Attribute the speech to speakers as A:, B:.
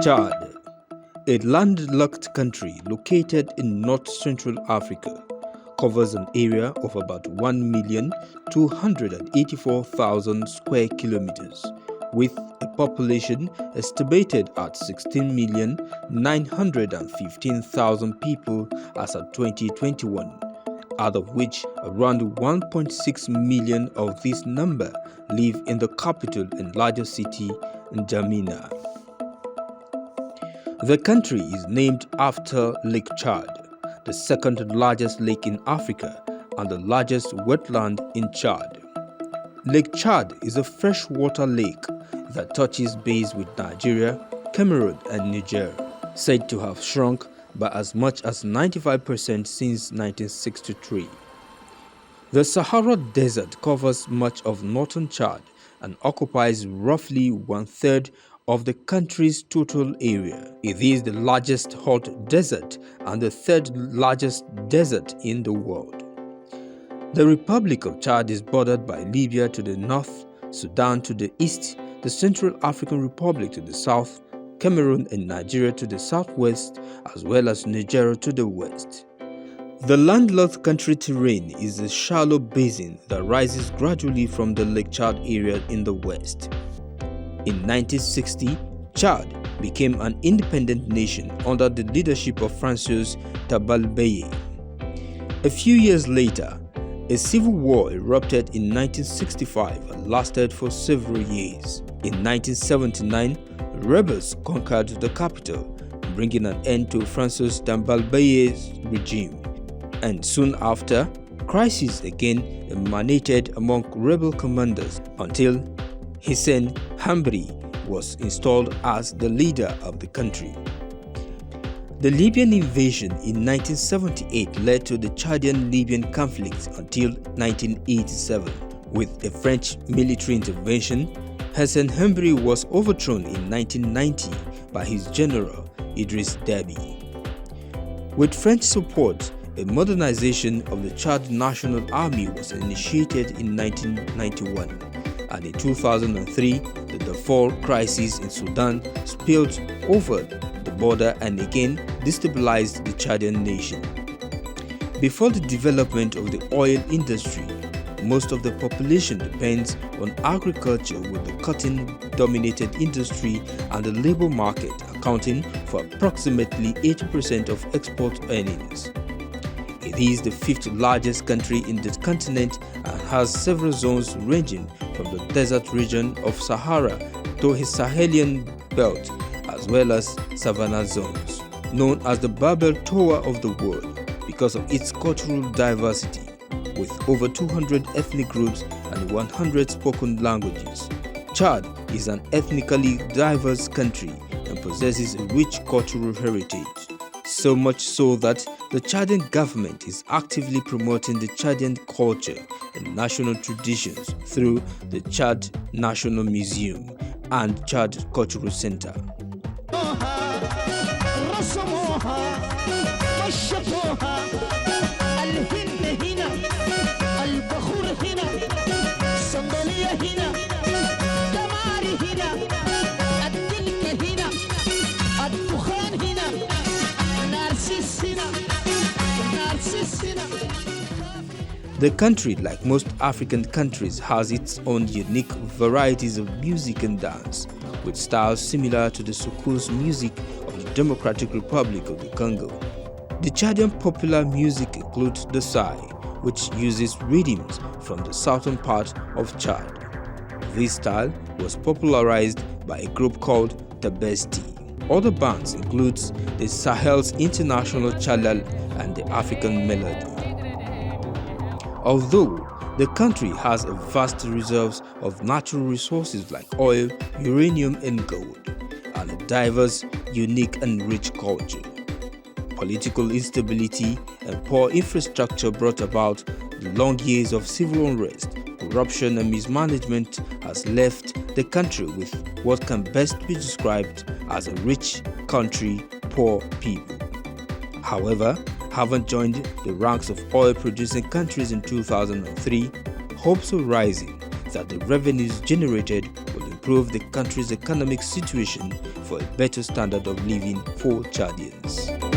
A: Chad, a landlocked country located in north-central Africa, covers an area of about 1,284,000 square kilometers, with a population estimated at 16,915,000 people as of 2021, out of which around 1.6 million of this number live in the capital and largest city, N'Djamena. The country is named after Lake Chad, the second largest lake in Africa and the largest wetland in Chad. Lake Chad is a freshwater lake that touches base with Nigeria, Cameroon and Niger, said to have shrunk by as much as 95% since 1963. The Sahara Desert covers much of northern Chad and occupies roughly one-third of the country's total area. It is the largest hot desert and the third largest desert in the world. The Republic of Chad is bordered by Libya to the north, Sudan to the east, the Central African Republic to the south, Cameroon and Nigeria to the southwest, as well as Niger to the west. The landlocked country terrain is a shallow basin that rises gradually from the Lake Chad area in the west. In 1960, Chad became an independent nation under the leadership of Francois Tabalbeye. A few years later, a civil war erupted in 1965 and lasted for several years. In 1979, rebels conquered the capital, bringing an end to Francois Tabalbeye's regime. And soon after, crisis again emanated among rebel commanders until Hissène Habré was installed as the leader of the country. The Libyan invasion in 1978 led to the Chadian-Libyan conflict until 1987. With a French military intervention, Hissène Habré was overthrown in 1990 by his general Idriss Déby. With French support, a modernization of the Chad National Army was initiated in 1991. And in 2003, the Darfur crisis in Sudan spilled over the border and again destabilized the Chadian nation. Before the development of the oil industry, most of the population depends on agriculture, with the cotton-dominated industry and the labor market accounting for approximately 80% of export earnings. It is the fifth largest country in the continent and has several zones ranging from the desert region of Sahara to his Sahelian belt, as well as savanna zones. Known as the Babel Tower of the world because of its cultural diversity, with over 200 ethnic groups and 100 spoken languages. Chad is an ethnically diverse country and possesses a rich cultural heritage. So much so that the Chadian government is actively promoting the Chadian culture and national traditions through the Chad National Museum and Chad Cultural Center. The country, like most African countries, has its own unique varieties of music and dance, with styles similar to the soukous music of the Democratic Republic of the Congo. The Chadian popular music includes the Sai, which uses rhythms from the southern part of Chad. This style was popularized by a group called Tabesti. Other bands include the Sahel's International Chalal and the African Melody. Although the country has a vast reserves of natural resources like oil, uranium and gold, and a diverse, unique and rich culture, political instability and poor infrastructure brought about the long years of civil unrest, corruption and mismanagement has left the country with what can best be described as a rich country, poor people. However, having joined the ranks of oil-producing countries in 2003, hopes are rising that the revenues generated will improve the country's economic situation for a better standard of living for Chadians.